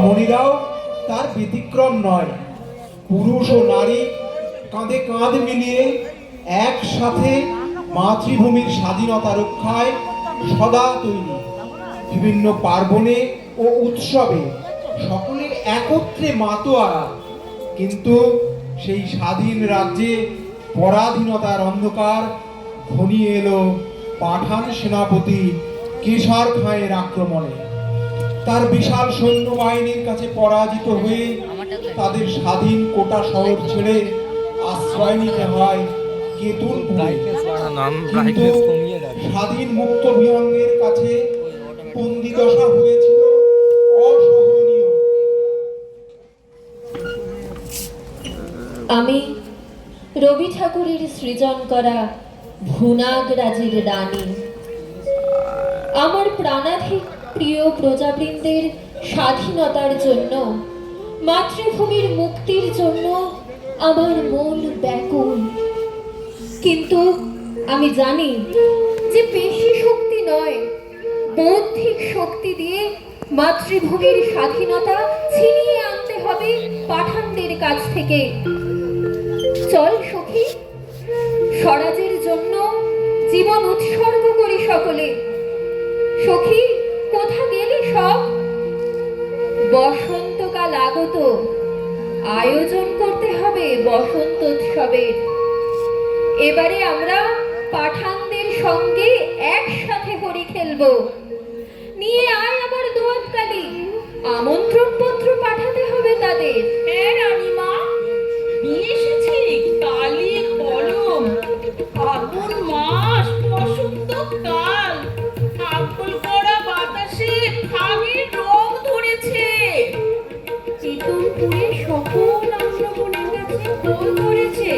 রমণীরাও তার ব্যতিক্রম নয়। পুরুষ ও নারী কাঁধে কাঁধ মিলিয়ে একসাথে মাতৃভূমির স্বাধীনতা রক্ষায় সদা তৈরি। বিভিন্ন পার্বণে ও উৎসবে সকলের একত্রে মাতোয়ারা। কিন্তু সেই স্বাধীন রাজ্যে পরাধীনতার অন্ধকার ঘনিয়ে এলো পাঠান সেনাপতি কেশর খাঁয়ের আক্রমণে। তার বিশাল সৈন্যবাহিনীর কাছে পরাজিত হয়ে তাদের স্বাধীন কোটা শহর ছেড়ে আশ্রয় নিতে হয় কেতুনপুরে। কিন্তু স্বাধীন মুক্ত বিহঙ্গের কাছে বন্দিদশা হয়েছিল অসহনীয়। আমি রবি ঠাকুরের সৃজন করা ভুনাগ রাজের রানী। আমার প্রাণাধিক প্রিয় প্রজাবৃন্দের স্বাধীনতার জন্য, মাতৃভূমির মুক্তির জন্য আমার মন ব্যাকুল। কিন্তু আমি জানি যে পেশি শক্তি নয়, বৌদ্ধিক শক্তি দিয়ে মাতৃভূমির স্বাধীনতা ছিনিয়ে আনতে হবে পাঠানদের কাছ থেকে। চল সখী, স্বরাজের জন্য জীবন উৎসর্গ করি সকলে। সখী, কোথা গেলি সব? বসন্তকাল আগত, আয়োজন করতে হবে বসন্ত উৎসবের। এবারে আমরা পাঠানদের সঙ্গে একসাথে হরি খেলবো। নিয়ে আয় আমার দোয়াতকালি, আমন্ত্রণ পত্র পাঠাতে হবে তাদের। হ্যাঁ রানীমা, নিয়ে এসেছি কালি কলম। ফাগুন মাস, বসন্তকাল, আকুল করা বাতাসে ফাগের রং ধরেছে। কেতুনপুরে সকল আশ্রমণের কাছে ফোন করেছে।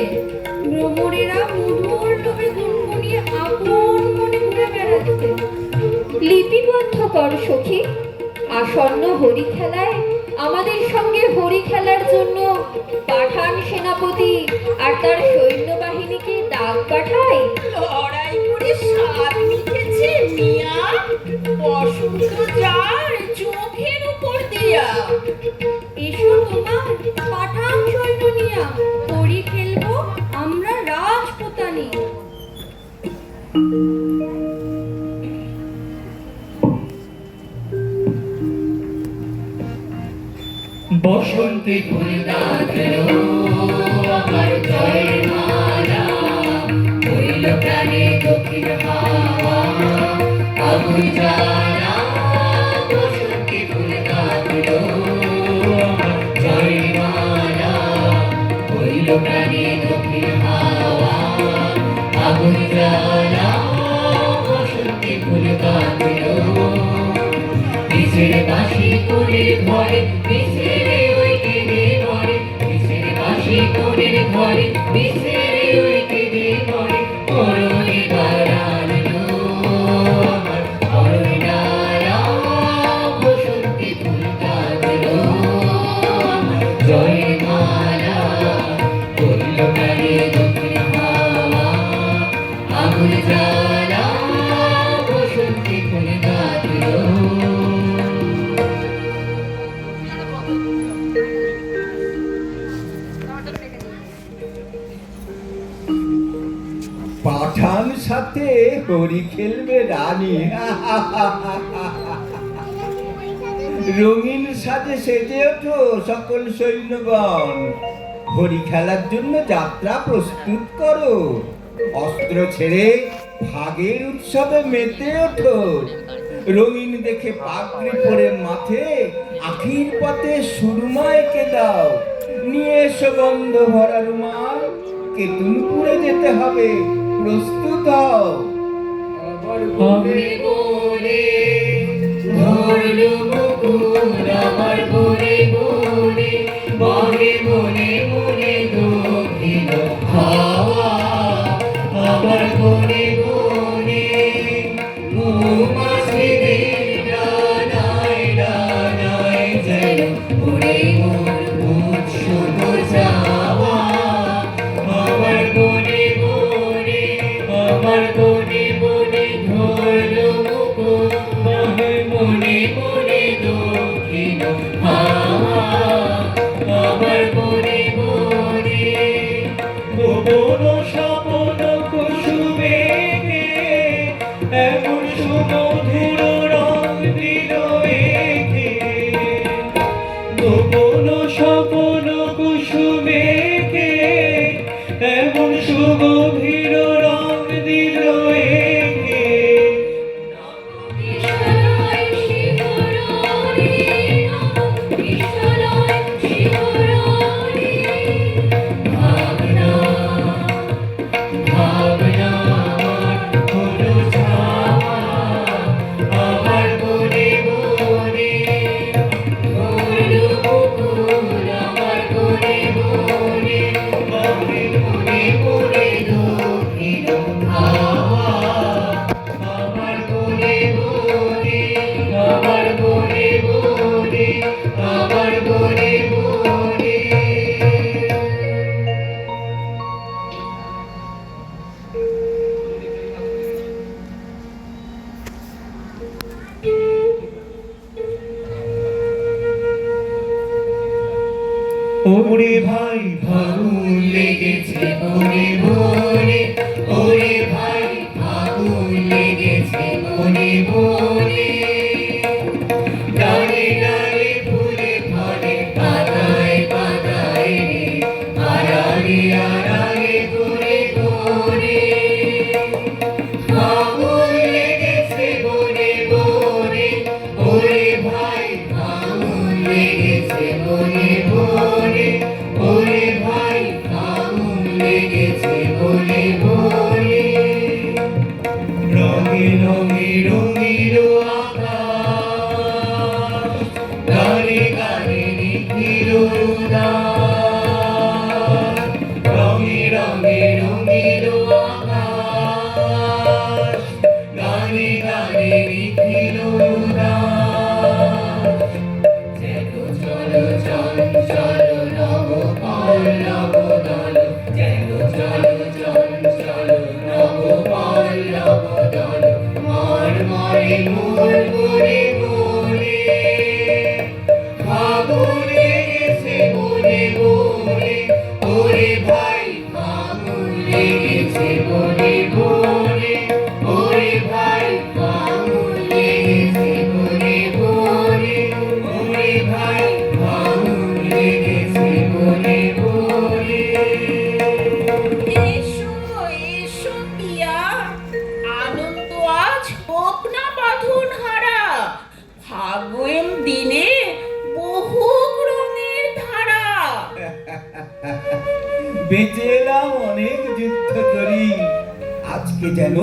ভ্রমরেরা মধুর লোভে গুনগুনিয়ে আপন মনে ঘুরে বেড়াচ্ছে। লিপিবদ্ধ কর সখী, আসন্ন হরি খেলায় আমাদের সঙ্গে হরি খেলার জন্য পাঠান সেনাপতি আর তার সৈন্যবাহিনীকে ডাক পাঠায়। লড়াই করে স্বাদ মিটেছে মিয়া, বসন্ত যার চোখের উপর দিয়া। এসো তোমার পাঠান সৈন্য নিয়া, হরি খেলবো আমরা রাজপুতানি। বসন্তে ফুল ডাকলো আমার জয়ের মালা, হইল প্রাণে দক্ষিণ হাওয়া আগুন জ্বালা। বসন্তে ফুল ডাকলো আমার জয়ের মালা, হইল প্রাণে দক্ষিণ হাওয়া আগুন জ্বালা। বসন্তে ফুল ডাকলো পিছের বাঁশি করে ঘরে, পিছেরে ওই কেঁদে মরে। পিছের বাঁশি করে ঘরে, পিছেরে ওই কেঁদে মরে। পরনে দাঁড়ালো আমার পরনে ডালা, বসন্তে ফুল ডাকলো আমার জয়ের মালা, হইল প্রাণে দক্ষিণ হাওয়া আগুন জ্বালা। বসন্তে ফুল ডাকলো। পাঠান সাথে হরি খেলবে রানী। রঙিন সাজে সেজে ওঠো সকল সৈন্যগণ, হরি খেলার জন্য যাত্রা প্রস্তুত করো। অস্ত্র ছেড়ে ভাগের উৎসবে মেতে ওঠো। রঙিন দেখে পাগড়ি পরে মাথে, আখির পথে সুরমা এঁকে দাও। নিয়ে এসো গন্ধ ভরা রুমাল, কেতুনপুরে যেতে হবে, প্রস্তুত হও। বনে বনে ধরলো মুকুর আমার, বনে বনে বনে বনে বনে দক্ষিণ হাওয়া আমার। বনে বনে মৌমাছিদের ডানায় ডানায় যেন উড়ে মোর উৎসব যাওয়া আমার। বনে বনে আমার, বনে বনে ধরলো মুকুর, বনে বনে দক্ষিণ হাওয়া। যাওয়া আমার মনে মনে গোপন স্বপ্ন কুসুমে এমন সুমধুর রং দিল একে গোপন স্বপ্ন কুসুমে এমন সুগভীর রং দিল একে বিশ্বলয় শিহরণে, বিশ্বলয় শিহরণে, ভাবনা ভাবনা আমার হলো যাওয়া আমার মনে মনে ধরল মুকুল আমার মনে মনে মনে মনে মনে দক্ষিণ হাওয়া আমার মনে মনে আমার মনে মনে আমার মনে মনে ওরে ভাই ফাগুন লেগেছে মনে মনে ওরে ভাই ফাগুন লেগেছে মনে মনে ডালে ডালে ফুলে ফলে পাতায় পাতায় রে আড়ালে আড়ালে ঘুরে ঘুরে ফাগুন লেগেছে মনে মনে ওরে ভাই ফাগুন লেগেছে মনে মনে ওরে ভাই ফাগুন লেগেছে মনে মনে রঙে রঙে রঙিল আকাশ গানে গানে নিখিল উদাস রঙে রঙে রঙিল আকাশ গানে গানে নিখিল উদাস যেন চলো চঞ্চল নব পল্লব দল যেন চলো চঞ্চল নব পল্লব দল মর্মরে মুড়মুড়ে মুড়ে ফাগুন লেগেছে মনে মনে ওরে ভাই ফাগুন লেগেছে মনে মনে ওরে ভাই ফাগুন লেগেছে মনে মনে ওরে ভাই ফাগুন লেগেছে মনে মনে এসো এসো পিয়া আনন্দ আজ হোক না বাঁধন হারা ফাগুন দিনে বহু রঙের ধারা বেঁচে এলাম অনেক যুদ্ধ করি আজকে যেন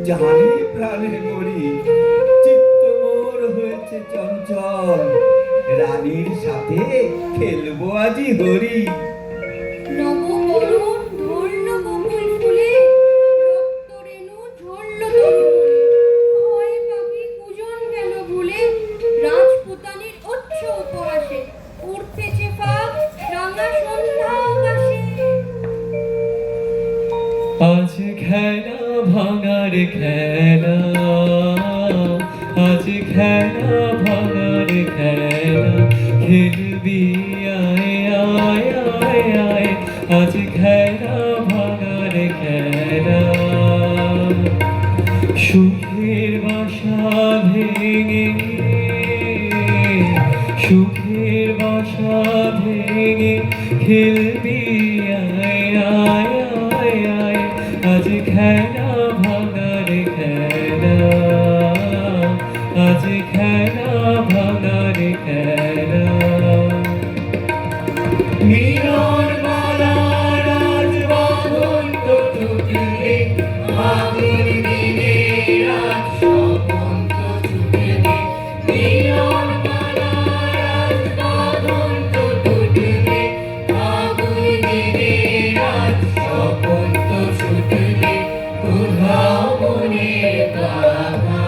জানে প্রাণে মরি চিত্ত মোর হয়েছে চঞ্চল রানীর সাথে খেলবো আজি হরি নববরণ ধরল বকুল ফুলে, রক্ত রেণু ঝরল তরুমুলে। ভয় পাখি কুজন গেল ভুলে, রাজপুতানির উচ্চ উপহাসে উঠতেছে ফাঁক রাঙা সন্ধ্যা আকাশে। আজ খেলা ভাঙার খেলা আজ খেলা ভাঙার খেলা খেলবি আয় আয় আয় আয় আজ খেলা ভাঙার খেলা সুখের বাসা ভেঙে সুখের বাসা ভেঙে খেলবি আয় আয় আয় আয় আজ খেলা ভাঙার খেলা আজ খেলা ভাঙার খেলা মিলন মালার আজ বাঁধন তো টুটলে ফাগুন দিনে রাত স্বপন তো ছুটলে মিলন মালার আজ বাঁধন তো টুটলে ফাগুন দিনে রাত স্বপন তো ছুটলে কোথাও মনের বাধা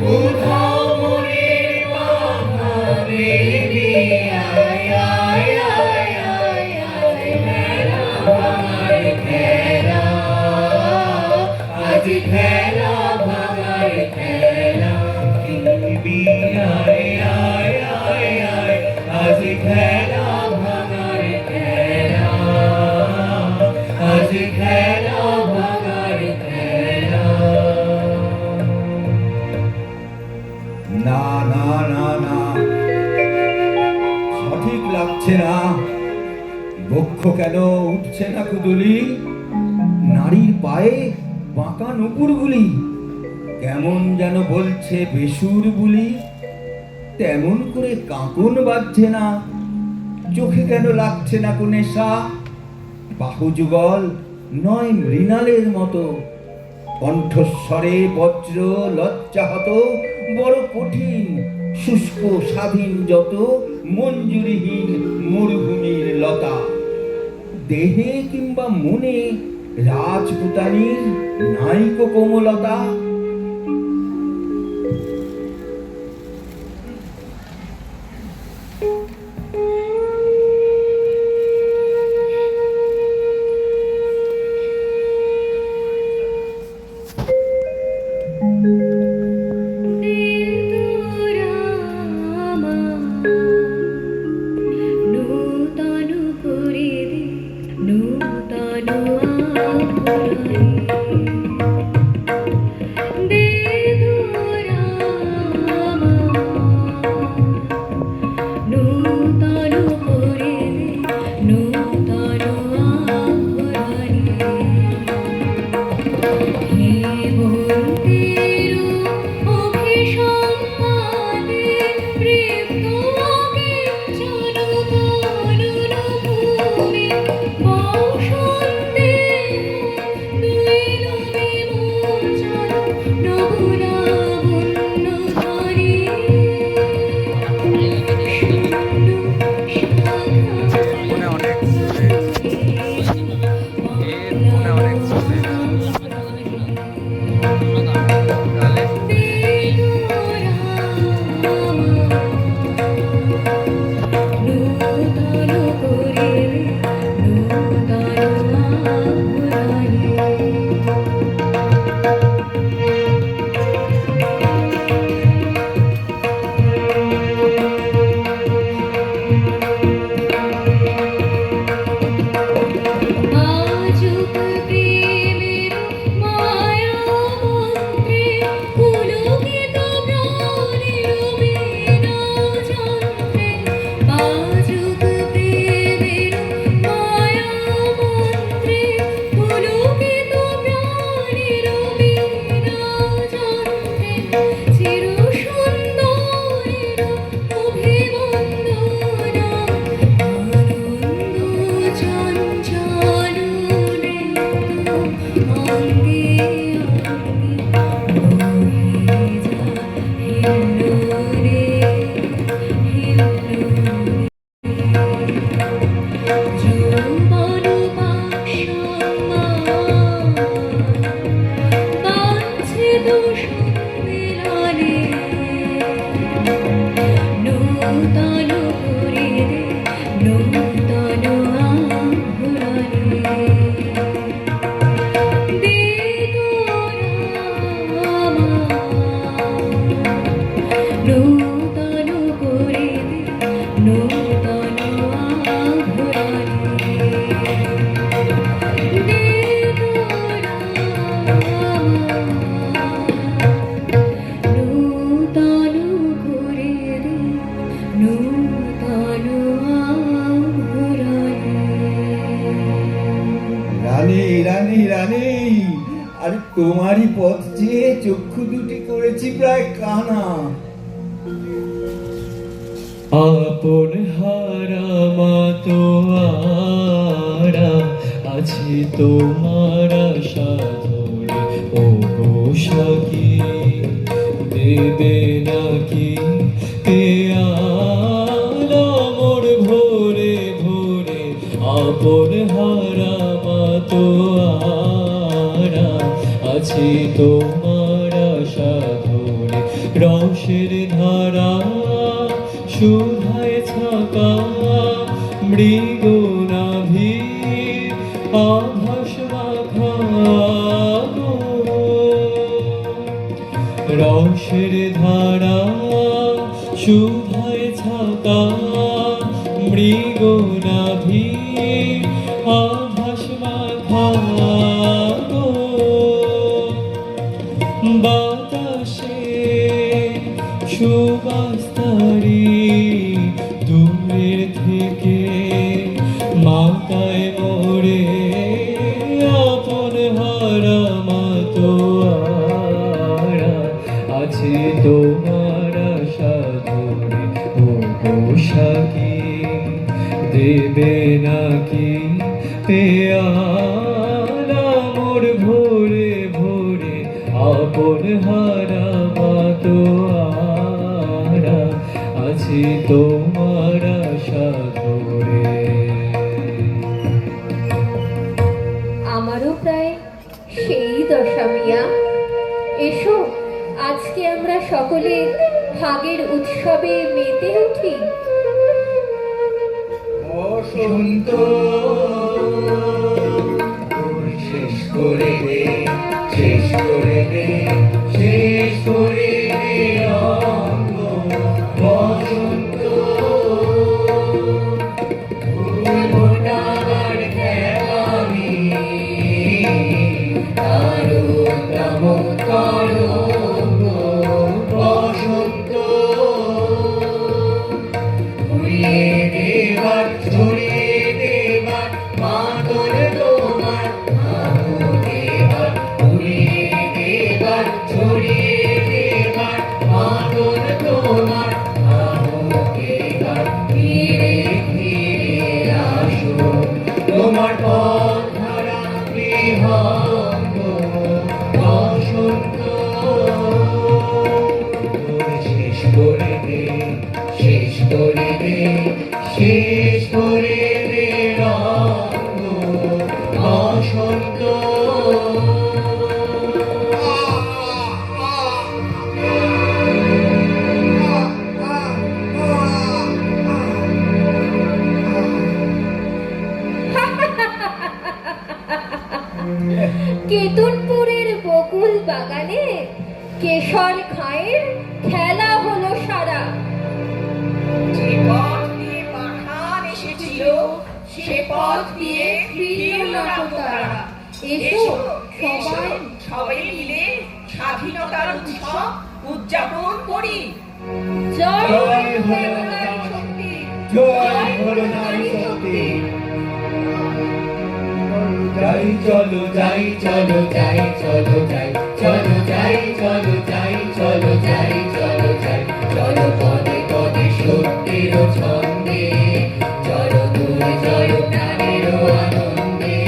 কোথাও মনের বাধা বেবি আয় আয় আয় আয় আয় খেলা ভাঙার খেলা আজ খেলা ভাঙার খেলা বেবি আয় আয় হচ্ছে না, বক্ষ কেন উঠছে না কুদুলি, নারীর পায়ে বাঁকা নুপুরগুলি কেমন যেন বলছে বেসুর বুলি, তেমন করে কাঁকন বাজছে না, চোখে কেন লাগছে না কোন নেশা, বাহু যুগল নয় মৃণালের মতো, কণ্ঠস্বরে বজ্র লজ্জাহত, বড় কঠিন শুষ্ক স্বাধীন যত, মঞ্জুরিহীন মরুভূমির লতা, দেহে কিংবা মনে রাজপুতানির নাইকো কোমলতা। রানী রানী রানী, আর তোমারই পথ চেয়ে চক্ষু দুটি করেছি প্রায় কানা। আপন হারা মাতো আরা আছে তোমার সাধনে, ও গো সখী দেবে নাকি পেয়ালা মোর ভোরে ভোরে, আপন হারা মাতো আরা আছে তোমার সাধনে, রসের ধারা সুধায় ছাকা মৃগ নাভি আভাস মাখা, রসের ধারা সুধায় ছাকা মৃগ নাভি আভাস মাখা, বাতাসে সুবাস তারি দূরে থেকে বৈশাখী দেবে নাকি পেয়ালা মোর ভোরে ভোরে আপন হারা মাতোয়ারা আছি তোমার আশা ধরে। আমারও প্রায় সেই দশা মিয়া। এসো আজকে আমরা সকলে ভাগের উৎসবে মেতে উঠি। বসন্ত শেষ করে দে, শেষ করে দে, শেষ করে দে রঙ্গ বসন্ত। ফুলফোটাবার খেলামি তারুতম তরঙ্গ বসন্ত। উড়িয়ে দেবার ছড়িয়ে দেবার মাতর তোমার আলো দেবার, উড়িয়ে দেবার ছড়িয়ে দেবার মাতর তোমার আলো দেবার। ফিরে ফিরে আসো তোমার পথ হারা বিহঙ্গ বসন্ত। শেষ করে দে, শেষ করে দে, শেষ করে দে রঙ্গ বসন্ত। কেতুনপুরের বকুল বাগানে কেশর খায়ের খেলা হলো সারা। যে পথ দিয়ে পাঠান এসেছিল সে পথ দিয়ে ফিরল না তো তারা। এসো সবাই সবাই মিলে স্বাধীনতার উৎসব উদযাপন করি। জয় জয় হো হো নারী শক্তি, জয় হলো নারী শক্তি। যাই চলো যাই চলো যাই চলো যাই চলো যাই চলো যাই চলো যাই চলো যাই চলো পদে পদে সত্যের ছন্দে, চলো দূরে চলো প্রাণের আনন্দে,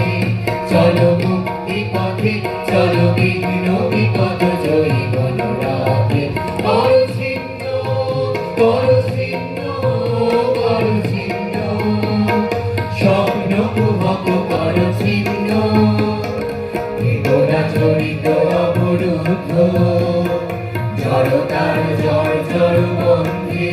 চলো মুক্তি পথে চলো বিঘ্ন বিপদ জয়ী বনরাতে। করো ছিন্ন, করো ছিন্ন, করো ছিন্ন, স্বপ্ন কুহক করো ছিন্ন, বেদনা জড়িত অবরুদ্ধ জড়তার জড় জড় বন্ধে।